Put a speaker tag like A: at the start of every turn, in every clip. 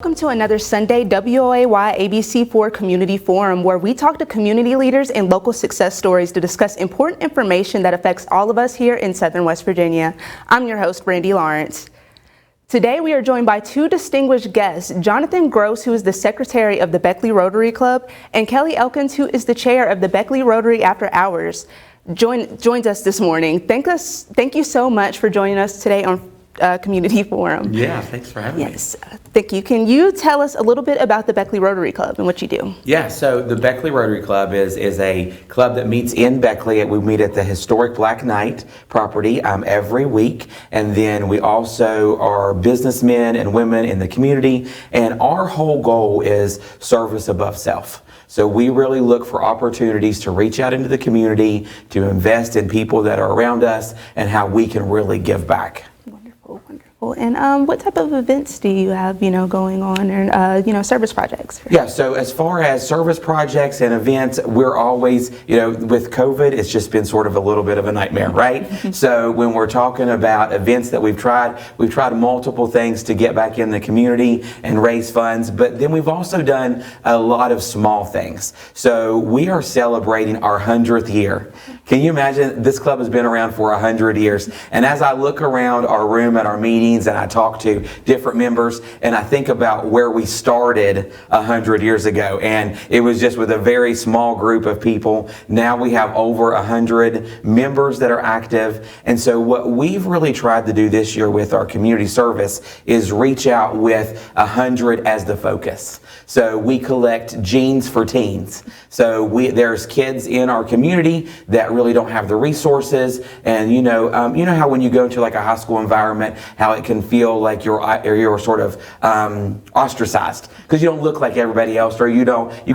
A: Welcome to another Sunday WOAY ABC4 Community Forum, where we talk to community leaders and local success stories to discuss important information that affects all of us here in Southern West Virginia. I'm your host, Brandy Lawrence. Today we are joined by two distinguished guests, Jonathan Gross, who is the secretary of the Beckley Rotary Club, and Kelly Elkins, who is the chair of the Beckley Rotary After Hours, joins us this morning. Thank you so much for joining us today on Community Forum.
B: Yeah, thanks for having me.
A: Yes, thank you. Can you tell us a little bit about the Beckley Rotary Club and what you do?
B: Yeah, so the Beckley Rotary Club is a club that meets in Beckley. We meet at the historic Black Knight property every week, and then we also are businessmen and women in the community, and our whole goal is service above self. So we really look for opportunities to reach out into the community, to invest in people that are around us, and how we can really give back.
A: Wonderful. And what type of events do you have, going on, and service projects?
B: Yeah. So as far as service projects and events, we're always, with COVID, it's just been sort of a little bit of a nightmare, right? So when we're talking about events that we've tried multiple things to get back in the community and raise funds. But then we've also done a lot of small things. So we are celebrating our 100th year. Can you imagine? This club has been around for 100 years. And as I look around our room at our meetings and I talk to different members and I think about where we started 100 years ago, and it was just with a very small group of people. Now we have over 100 members that are active. And so what we've really tried to do this year with our community service is reach out with 100 as the focus. So we collect jeans for teens. So there's kids in our community that really don't have the resources, and you know how when you go to like a high school environment, how it can feel like you're sort of ostracized because you don't look like everybody else, or you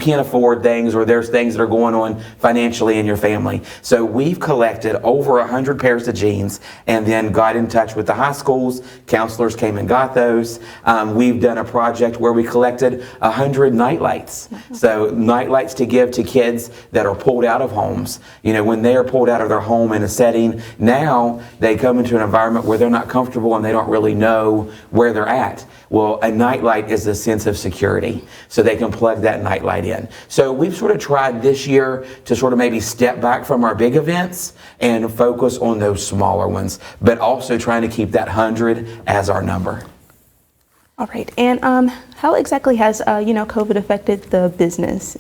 B: can't afford things, or there's things that are going on financially in your family. So we've collected over 100 pairs of jeans, and then got in touch with the high schools. Counselors came and got those. We've done a project where we collected 100 nightlights. So nightlights to give to kids that are pulled out of homes. When they are pulled out of their home in a setting, now they come into an environment where they're not comfortable and they don't really know where they're at. Well, a nightlight is a sense of security, so they can plug that nightlight in. So we've sort of tried this year to sort of maybe step back from our big events and focus on those smaller ones, but also trying to keep that 100 as our number.
A: All right. And how exactly has COVID affected the business?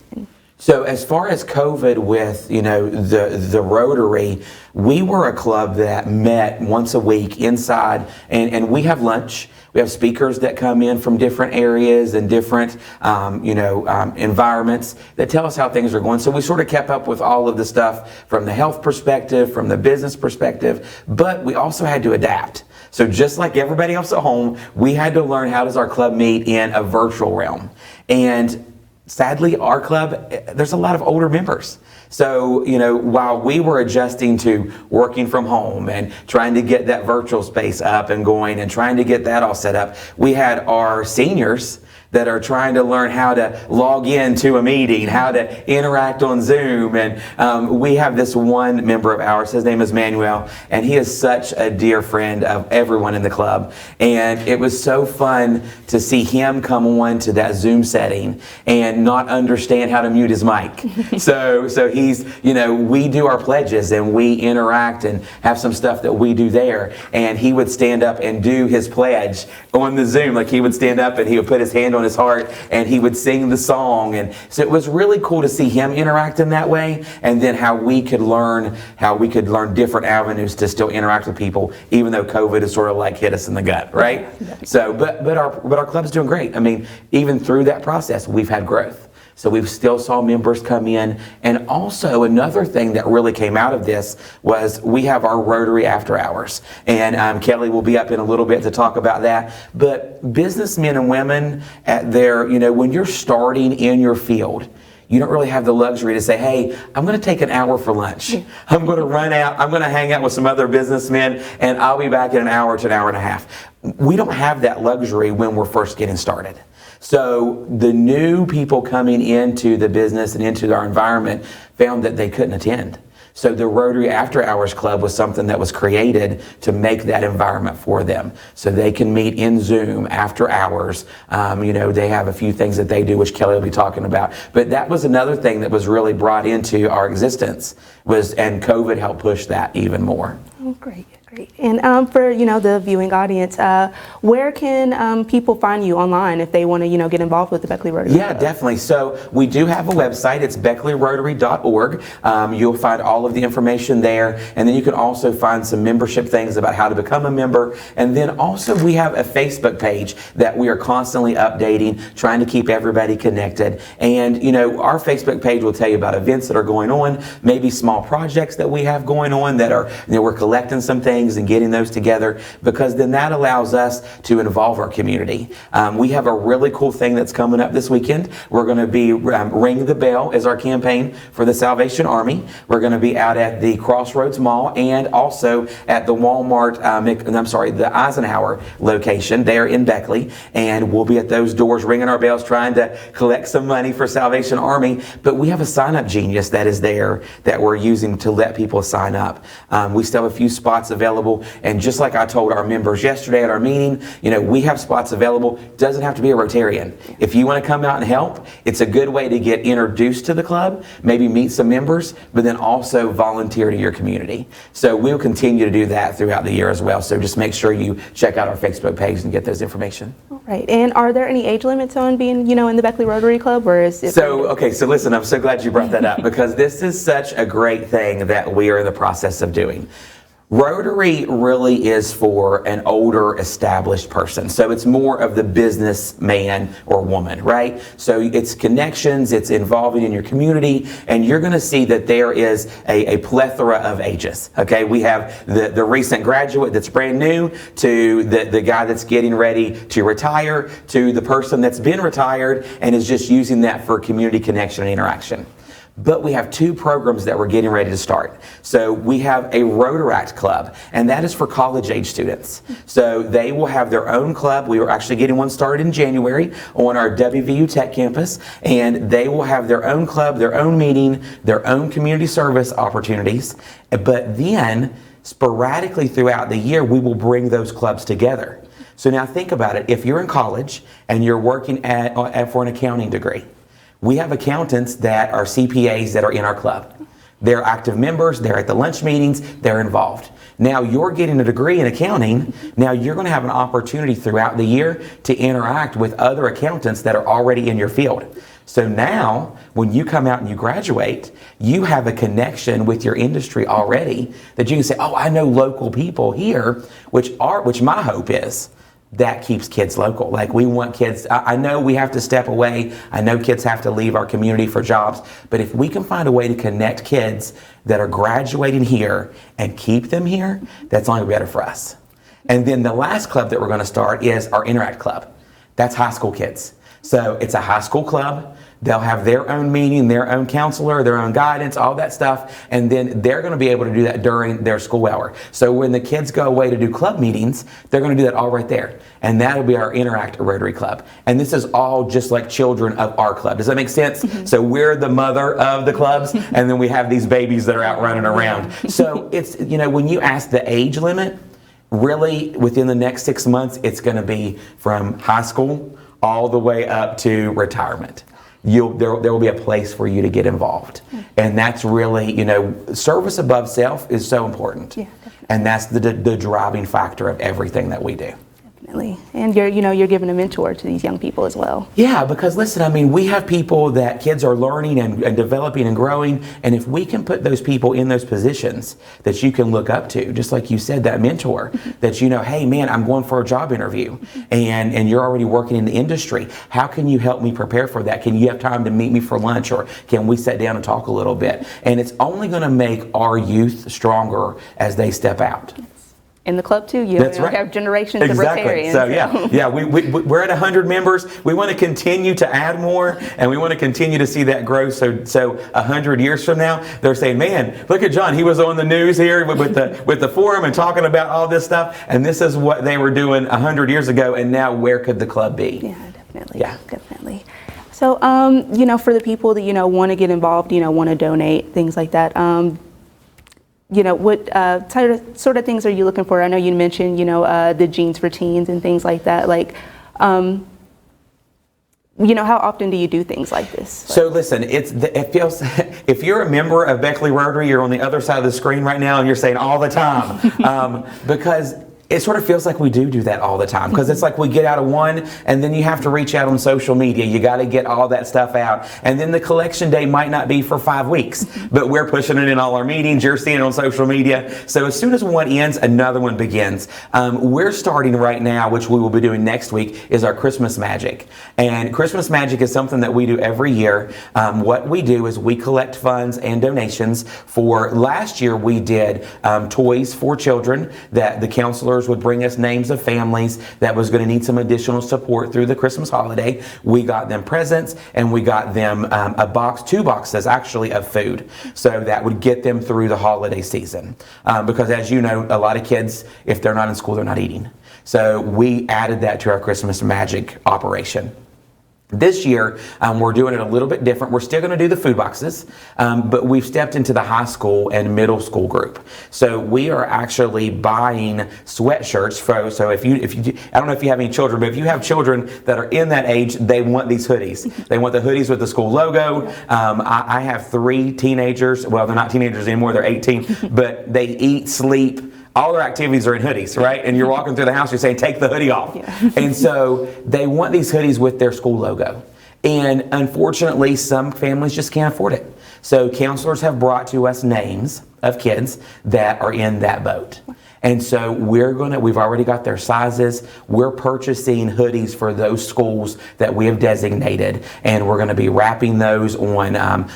B: So as far as COVID with, the Rotary, we were a club that met once a week inside, and we have lunch. We have speakers that come in from different areas and different, environments that tell us how things are going. So we sort of kept up with all of the stuff from the health perspective, from the business perspective, but we also had to adapt. So just like everybody else at home, we had to learn, how does our club meet in a virtual realm? And sadly, our club, there's a lot of older members. So, while we were adjusting to working from home and trying to get that virtual space up and going and trying to get that all set up, we had our seniors that are trying to learn how to log into a meeting, how to interact on Zoom. And we have this one member of ours, his name is Manuel, and he is such a dear friend of everyone in the club. And it was so fun to see him come on to that Zoom setting and not understand how to mute his mic. So he's, we do our pledges and we interact and have some stuff that we do there. And he would stand up and do his pledge on the Zoom. Like, he would stand up and he would put his hand on his heart and he would sing the song. And so it was really cool to see him interact in that way, and then how we could learn different avenues to still interact with people, even though COVID has sort of like hit us in the gut, right? So but our club's doing great. I mean, even through that process, we've had growth. So we've still saw members come in. And also another thing that really came out of this was we have our Rotary After Hours. And Kelly will be up in a little bit to talk about that. But businessmen and women at their, when you're starting in your field, you don't really have the luxury to say, hey, I'm going to take an hour for lunch. I'm going to run out. I'm going to hang out with some other businessmen, and I'll be back in an hour to an hour and a half. We don't have that luxury when we're first getting started. So the new people coming into the business and into our environment found that they couldn't attend. So the Rotary After Hours Club was something that was created to make that environment for them. So they can meet in Zoom after hours. They have a few things that they do, which Kelly will be talking about. But that was another thing that was really brought into our existence, and COVID helped push that even more.
A: Oh, great. And for the viewing audience, where can people find you online if they want to get involved with the Beckley Rotary?
B: Yeah, definitely. So we do have a website. It's BeckleyRotary.org. You'll find all of the information there, and then you can also find some membership things about how to become a member. And then also we have a Facebook page that we are constantly updating, trying to keep everybody connected. And our Facebook page will tell you about events that are going on, maybe small projects that we have going on that are we're collecting some things and getting those together, because then that allows us to involve our community. We have a really cool thing that's coming up this weekend. We're going to be Ring the Bell as our campaign for the Salvation Army. We're going to be out at the Crossroads Mall and also at the Walmart, the Eisenhower location there in Beckley. And we'll be at those doors ringing our bells, trying to collect some money for Salvation Army. But we have a sign-up genius that is there that we're using to let people sign up. We still have a few spots available. And just like I told our members yesterday at our meeting, we have spots available. Doesn't have to be a Rotarian. If you want to come out and help, it's a good way to get introduced to the club, maybe meet some members, but then also volunteer to your community. So we'll continue to do that throughout the year as well. So just make sure you check out our Facebook page and get those information.
A: All right. And are there any age limits on being, in the Beckley Rotary Club, or is it?
B: So listen, I'm so glad you brought that up, because this is such a great thing that we are in the process of doing. Rotary really is for an older, established person. So it's more of the businessman or woman, right? So it's connections, it's involving in your community, and you're going to see that there is a plethora of ages. Okay, we have the recent graduate that's brand new, to the guy that's getting ready to retire, to the person that's been retired and is just using that for community connection and interaction. But we have two programs that we're getting ready to start. So we have a Rotaract Club, and that is for college-age students. So they will have their own club. We are actually getting one started in January on our WVU Tech campus, and they will have their own club, their own meeting, their own community service opportunities. But then, sporadically throughout the year, we will bring those clubs together. So now think about it. If you're in college and you're working for an accounting degree, we have accountants that are CPAs that are in our club. They're active members, they're at the lunch meetings, they're involved. Now you're getting a degree in accounting, now you're going to have an opportunity throughout the year to interact with other accountants that are already in your field. So now, when you come out and you graduate, you have a connection with your industry already that you can say, oh, I know local people here, which my hope is that keeps kids local. Like, we want kids, I know we have to step away. I know kids have to leave our community for jobs, but if we can find a way to connect kids that are graduating here and keep them here, that's only better for us. And then the last club that we're going to start is our Interact Club. That's high school kids. So it's a high school club. They'll have their own meeting, their own counselor, their own guidance, all that stuff. And then they're going to be able to do that during their school hour. So when the kids go away to do club meetings, they're going to do that all right there. And that'll be our Interact Rotary Club. And this is all just like children of our club. Does that make sense? Mm-hmm. So we're the mother of the clubs, and then we have these babies that are out running around. So it's, when you ask the age limit, really within the next 6 months, it's going to be from high school all the way up to retirement. There will be a place for you to get involved. And that's really, service above self is so important. Yeah, definitely. And that's the driving factor of everything that we do.
A: Definitely. And you're giving a mentor to these young people as well.
B: Yeah, because listen, we have people that kids are learning and developing and growing, and if we can put those people in those positions that you can look up to, just like you said, that mentor, that hey man, I'm going for a job interview, and you're already working in the industry. How can you help me prepare for that? Can you have time to meet me for lunch, or can we sit down and talk a little bit? And it's only going to make our youth stronger as they step out.
A: In the club too,
B: That's right.
A: Have generations
B: exactly.
A: of Rotarians.
B: So we're at 100 members. We want to continue to add more, and we want to continue to see that grow. So 100 years from now, they're saying, "Man, look at John. He was on the news here with the forum and talking about all this stuff, and this is what they were doing 100 years ago. And now, where could the club be?"
A: Yeah, definitely. Yeah, definitely. So, for the people that want to get involved, want to donate, things like that. what sort of things are you looking for? I know you mentioned, the jeans for teens and things like that. Like, how often do you do things like this?
B: So listen, it feels, if you're a member of Beckley Rotary, you're on the other side of the screen right now and you're saying all the time, because it sort of feels like we do that all the time, because it's like we get out of one and then you have to reach out on social media. You got to get all that stuff out. And then the collection day might not be for 5 weeks, but we're pushing it in all our meetings. You're seeing it on social media. So as soon as one ends, another one begins. We're starting right now, which we will be doing next week, is our Christmas Magic. And Christmas Magic is something that we do every year. What we do is we collect funds and donations for, last year we did toys for children that the counselors would bring us names of families that was going to need some additional support through the Christmas holiday. We got them presents and we got them two boxes actually of food, so that would get them through the holiday season. Because as you know, a lot of kids, if they're not in school, they're not eating. So we added that to our Christmas Magic operation. This year, we're doing it a little bit different. We're still going to do the food boxes, but we've stepped into the high school and middle school group. So we are actually buying sweatshirts. So if you, I don't know if you have any children, but if you have children that are in that age, they want these hoodies. They want the hoodies with the school logo. I have 3 teenagers. Well, they're not teenagers anymore. They're 18, but they eat, sleep. All their activities are in hoodies, right? And you're walking through the house, you're saying, take the hoodie off. Yeah. And so they want these hoodies with their school logo. And unfortunately, some families just can't afford it. So counselors have brought to us names of kids that are in that boat. And so we've already got their sizes. We're purchasing hoodies for those schools that we have designated. And we're going to be wrapping those on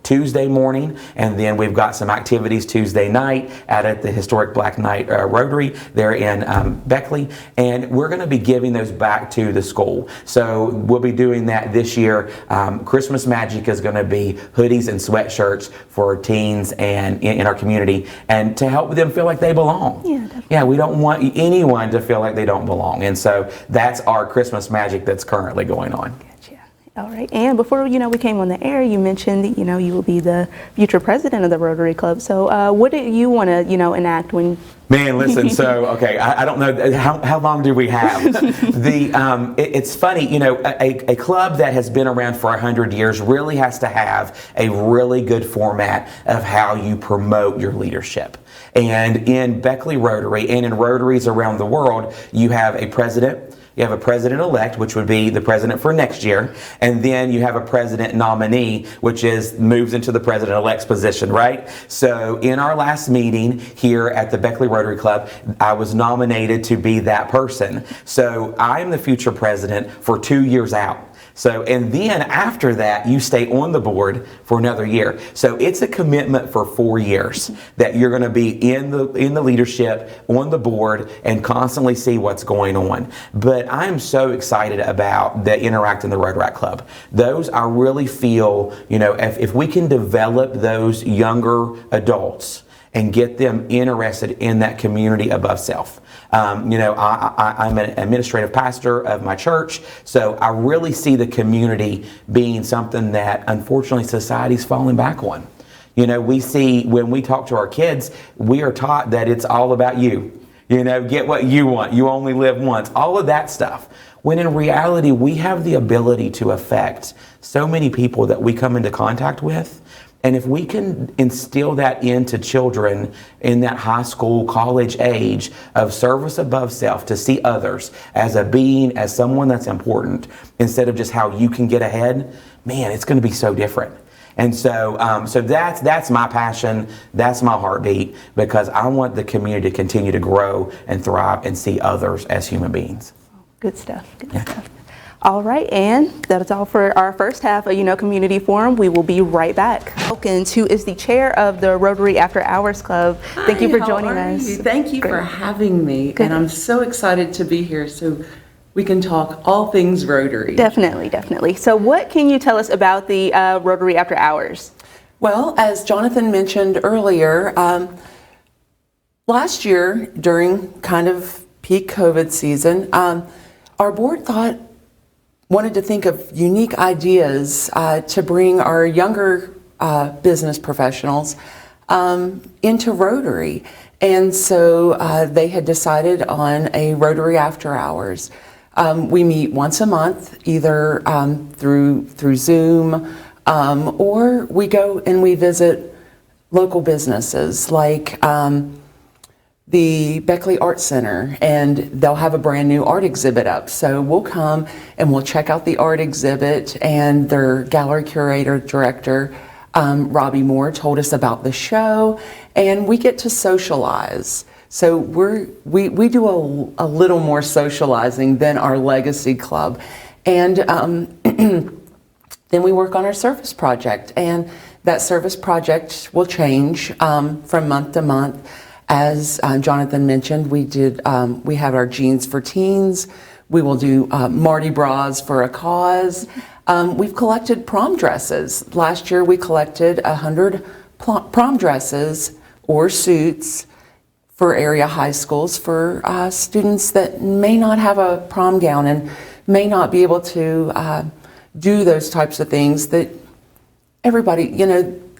B: Tuesday morning, and then we've got some activities Tuesday night at the historic Black Knight Rotary there in Beckley, and we're going to be giving those back to the school. So we'll be doing that this year. Christmas Magic is going to be hoodies and sweatshirts for teens and in our community, and to help them feel like they belong.
A: Yeah, definitely.
B: Yeah, we don't want anyone to feel like they don't belong, and so that's our Christmas Magic that's currently going on.
A: All right. And before, we came on the air, you mentioned that, you will be the future president of the Rotary Club. So what do you want to, enact when...
B: Man, listen, so, okay, I don't know, how long do we have? It's funny, a club that has been around for 100 years really has to have a really good format of how you promote your leadership. And in Beckley Rotary and in Rotaries around the world, you have a president. You have a president-elect, which would be the president for next year, and then you have a president nominee, which moves into the president-elect's position, right? So in our last meeting here at the Beckley Rotary Club, I was nominated to be that person. So I am the future president for 2 years out. So, and then after that, you stay on the board for another year. So it's a commitment for 4 years that you're going to be in the leadership, on the board, and constantly see what's going on. But I'm so excited about the Interact in the Rotaract Club. Those, I really feel, if we can develop those younger adults and get them interested in that community above self. I'm an administrative pastor of my church, so I really see the community being something that unfortunately society's falling back on. We see when we talk to our kids, we are taught that it's all about you. Get what you want. You only live once. All of that stuff. When in reality, we have the ability to affect so many people that we come into contact with. And if we can instill that into children in that high school, college age of service above self, to see others as a being, as someone that's important, instead of just how you can get ahead, man, it's going to be so different. And so that's my passion, that's my heartbeat, because I want the community to continue to grow and thrive and see others as human beings.
A: Good stuff. Good stuff. All right, and that's all for our first half of Community Forum. We will be right back. Wilkins, who is the chair of the Rotary After Hours Club. Thank you for joining us.
C: Thank you for having me. Good. And I'm so excited to be here so we can talk all things Rotary.
A: Definitely. So what can you tell us about the Rotary After Hours?
C: Well, as Jonathan mentioned earlier, last year during kind of peak COVID season, our board wanted to think of unique ideas to bring our younger business professionals into Rotary. And so they had decided on a Rotary After Hours. We meet once a month, either through Zoom, or we go and we visit local businesses like the Beckley Art Center, and they'll have a brand new art exhibit up. So we'll come and we'll check out the art exhibit, and their gallery curator director, Robbie Moore, told us about the show, and we get to socialize. So we do a little more socializing than our legacy club. And then we work on our service project, and that service project will change from month to month. As Jonathan mentioned, we have our Jeans for Teens. We will do Mardi Gras for a Cause. We've collected prom dresses. Last year we collected 100 prom dresses or suits for area high schools for students that may not have a prom gown and may not be able to do those types of things that everybody,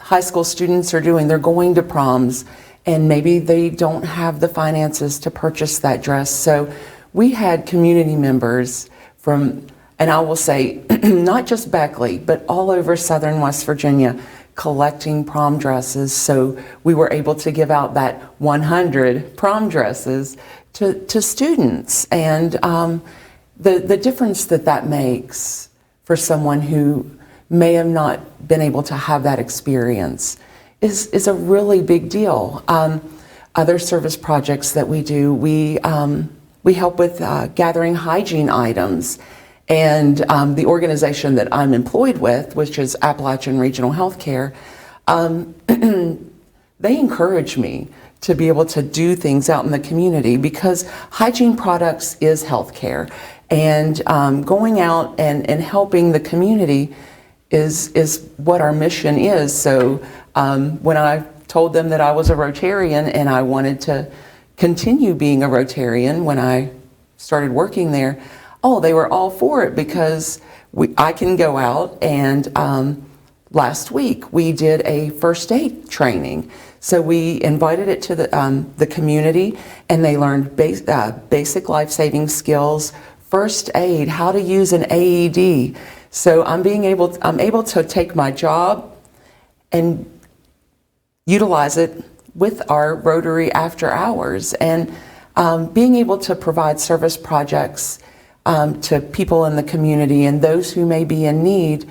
C: high school students are doing. They're going to proms, and maybe they don't have the finances to purchase that dress. So we had community members from, and I will say, not just Beckley, but all over southern West Virginia, collecting prom dresses. So we were able to give out that 100 prom dresses to students. And the difference that makes for someone who may have not been able to have that experience is a really big deal. Other service projects that we do, we help with gathering hygiene items. And the organization that I'm employed with, which is Appalachian Regional Healthcare, they encourage me to be able to do things out in the community, because hygiene products is healthcare. And going out and helping the community is what our mission is. So when I told them that I was a Rotarian and I wanted to continue being a Rotarian when I started working there, they were all for it, because I can go out and last week we did a first aid training. So we invited it to the community, and they learned basic life-saving skills, first aid, how to use an AED. So I'm able to take my job and utilize it with our Rotary After Hours, and being able to provide service projects to people in the community and those who may be in need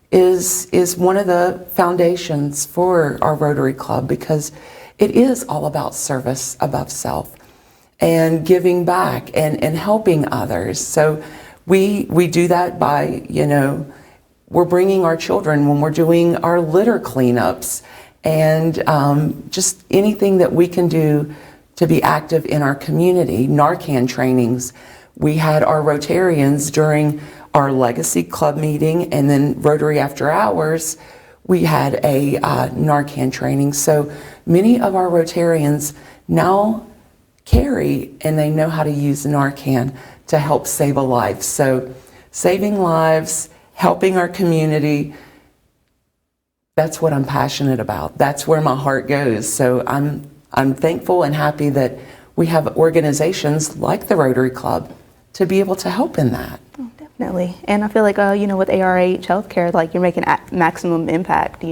C: is one of the foundations for our Rotary Club, because it is all about service above self and giving back and helping others. So we do that by, we're bringing our children when we're doing our litter cleanups, and just anything that we can do to be active in our community. Narcan trainings. We had our Rotarians during our Legacy Club meeting, and then Rotary After Hours, we had a Narcan training. So many of our Rotarians now carry and they know how to use Narcan to help save a life. So saving lives, helping our community, that's what I'm passionate about. That's where my heart goes. So I'm thankful and happy that we have organizations like the Rotary Club to be able to help in that.
A: Oh, definitely. And I feel like, with ARH Healthcare, like you're making maximum impact,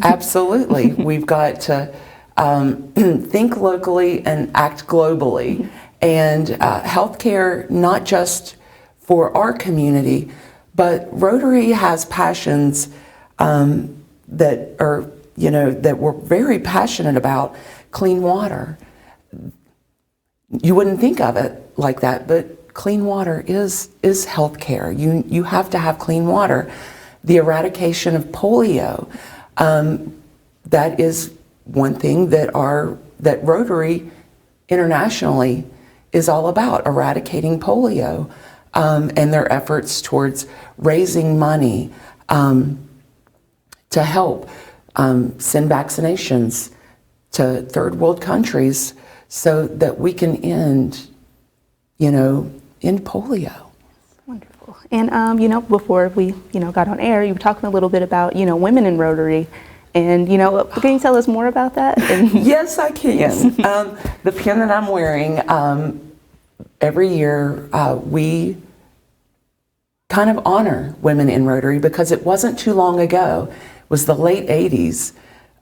C: Absolutely. We've got to think locally and act globally. And healthcare, not just for our community, but Rotary has passions that are, that we're very passionate about. Clean water. You wouldn't think of it like that, but clean water is healthcare. You have to have clean water. The eradication of polio, that is one thing that Rotary internationally is all about, eradicating polio, and their efforts towards raising money to help send vaccinations to third world countries so that we can end polio.
A: Wonderful. And, before we, got on air, you were talking a little bit about, women in Rotary. And, can you tell us more about that?
C: Yes, I can. The pin that I'm wearing, every year we kind of honor women in Rotary, because it wasn't too long ago, it was the late 80s,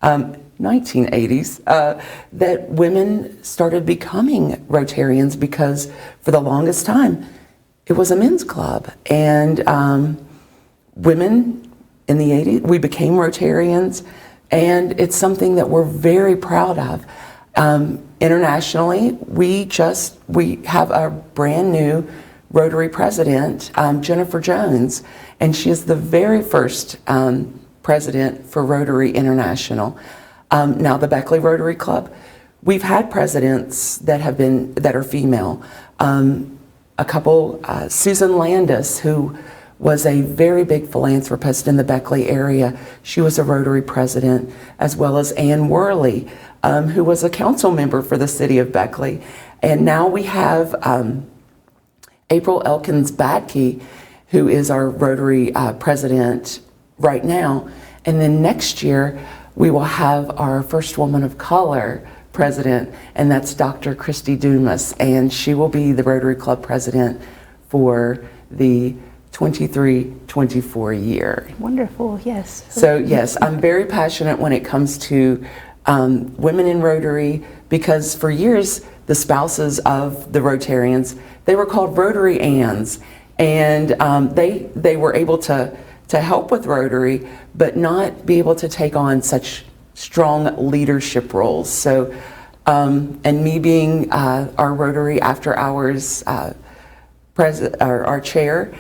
C: 1980s, that women started becoming Rotarians, because for the longest time it was a men's club. And women in the 80s, we became Rotarians, and it's something that we're very proud of. Internationally, we have a brand new Rotary president, Jennifer Jones, and she is the very first president for Rotary International. Now the Beckley Rotary Club, we've had presidents that are female. A couple, Susan Landis, who was a very big philanthropist in the Beckley area. She was a Rotary president, as well as Ann Worley, who was a council member for the city of Beckley. And now we have April Elkins Badke, who is our Rotary president right now. And then next year, we will have our first woman of color president, and that's Dr. Christy Dumas, and she will be the Rotary Club president for the 23-24 year.
A: Wonderful, yes.
C: So yes, I'm very passionate when it comes to women in Rotary, because for years, the spouses of the Rotarians, they were called Rotary Anns, and they were able to help with Rotary, but not be able to take on such strong leadership roles. So, and me being our Rotary After Hours our chair,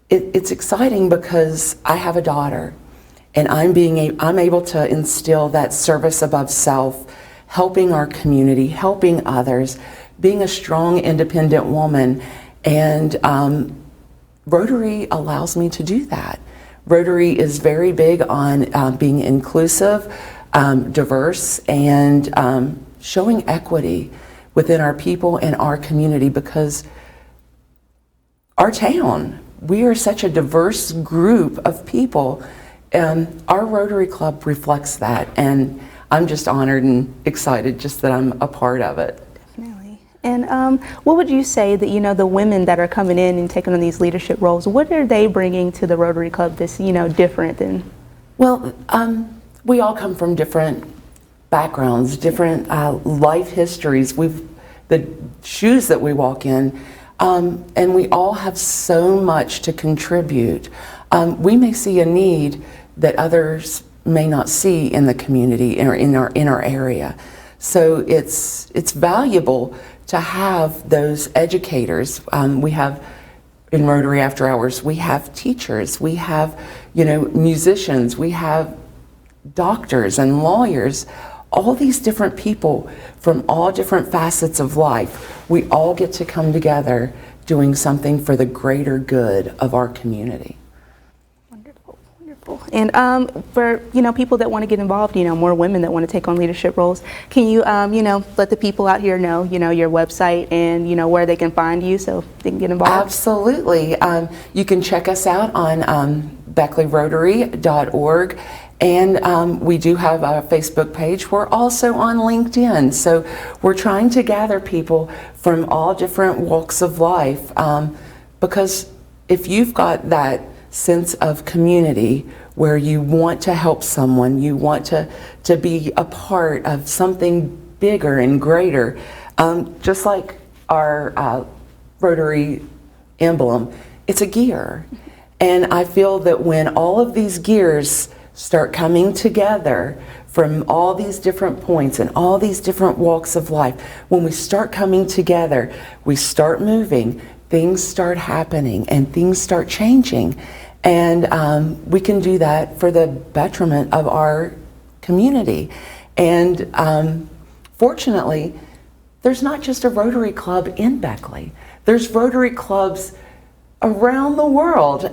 C: it's exciting because I have a daughter, and I'm able to instill that service above self, helping our community, helping others, being a strong, independent woman, and Rotary allows me to do that. Rotary is very big on being inclusive, diverse, and showing equity within our people and our community, because our town, we are such a diverse group of people, and our Rotary Club reflects that, and I'm just honored and excited just that I'm a part of it.
A: Definitely. And what would you say that, the women that are coming in and taking on these leadership roles, what are they bringing to the Rotary Club that's, different than?
C: Well, we all come from different backgrounds, different life histories. The shoes that we walk in, and we all have so much to contribute. We may see a need that others may not see in the community or in our area. So it's valuable to have those educators. We have in Rotary After Hours, we have teachers, we have musicians, we have doctors and lawyers, all these different people from all different facets of life. We all get to come together doing something for the greater good of our community.
A: Wonderful, wonderful. And for people that want to get involved, more women that want to take on leadership roles, can you let the people out here know your website and where they can find you so they can get involved?
C: Absolutely. You can check us out on BeckleyRotary.org. And we do have a Facebook page. We're also on LinkedIn. So we're trying to gather people from all different walks of life, because if you've got that sense of community where you want to help someone, you want to be a part of something bigger and greater, just like our Rotary emblem, it's a gear. And I feel that when all of these gears start coming together from all these different points and all these different walks of life, when we start coming together, we start moving, things start happening, and things start changing. And we can do that for the betterment of our community. And fortunately, there's not just a Rotary Club in Beckley. There's Rotary Clubs around the world.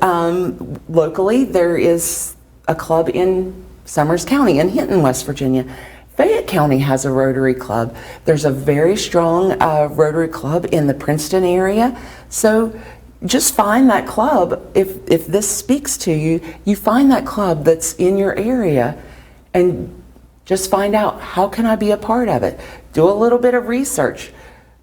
C: Locally, there is a club in Summers County in Hinton, West Virginia. Fayette County has a Rotary Club. There's a very strong Rotary Club in the Princeton area. So just find that club. If this speaks to you, you find that club that's in your area and just find out, how can I be a part of it? Do a little bit of research.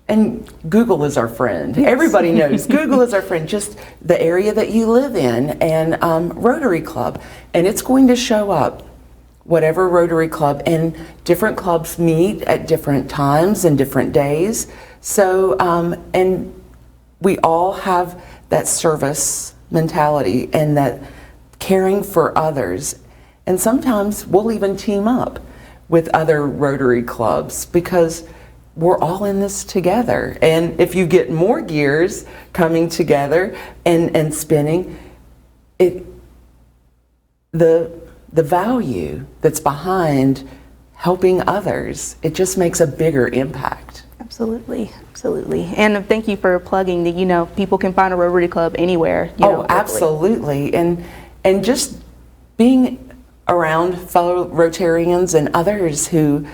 C: And Google is our friend.
A: Yes.
C: Everybody knows Google is our friend. Just the area that you live in, and Rotary Club. And it's going to show up, whatever Rotary Club. And different clubs meet at different times and different days. So, and we all have that service mentality and that caring for others. And sometimes we'll even team up with other Rotary clubs because we're all in this together. And if you get more gears coming together and spinning, the value that's behind helping others, it just makes a bigger impact.
A: Absolutely, absolutely. And thank you for plugging that, people can find a Rotary Club anywhere.
C: Oh, absolutely. And just being around fellow Rotarians and others who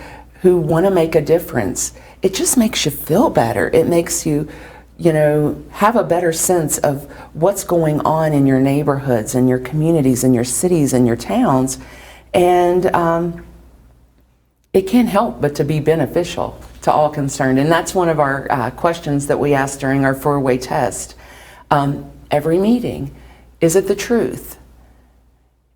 C: want to make a difference, it just makes you feel better. It makes you, have a better sense of what's going on in your neighborhoods and your communities and your cities and your towns. And it can't help but to be beneficial to all concerned. And that's one of our questions that we asked during our 4-way test. Every meeting, is it the truth?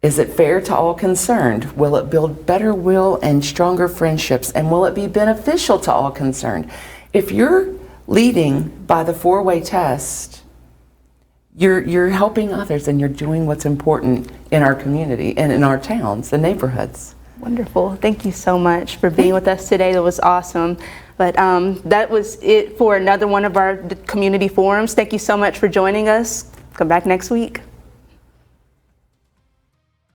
C: Is it fair to all concerned? Will it build better will and stronger friendships? And will it be beneficial to all concerned? If you're leading by the 4-way test, you're helping others and you're doing what's important in our community and in our towns and neighborhoods.
A: Wonderful. Thank you so much for being with us today. That was awesome. But that was it for another one of our community forums. Thank you so much for joining us. Come back next week.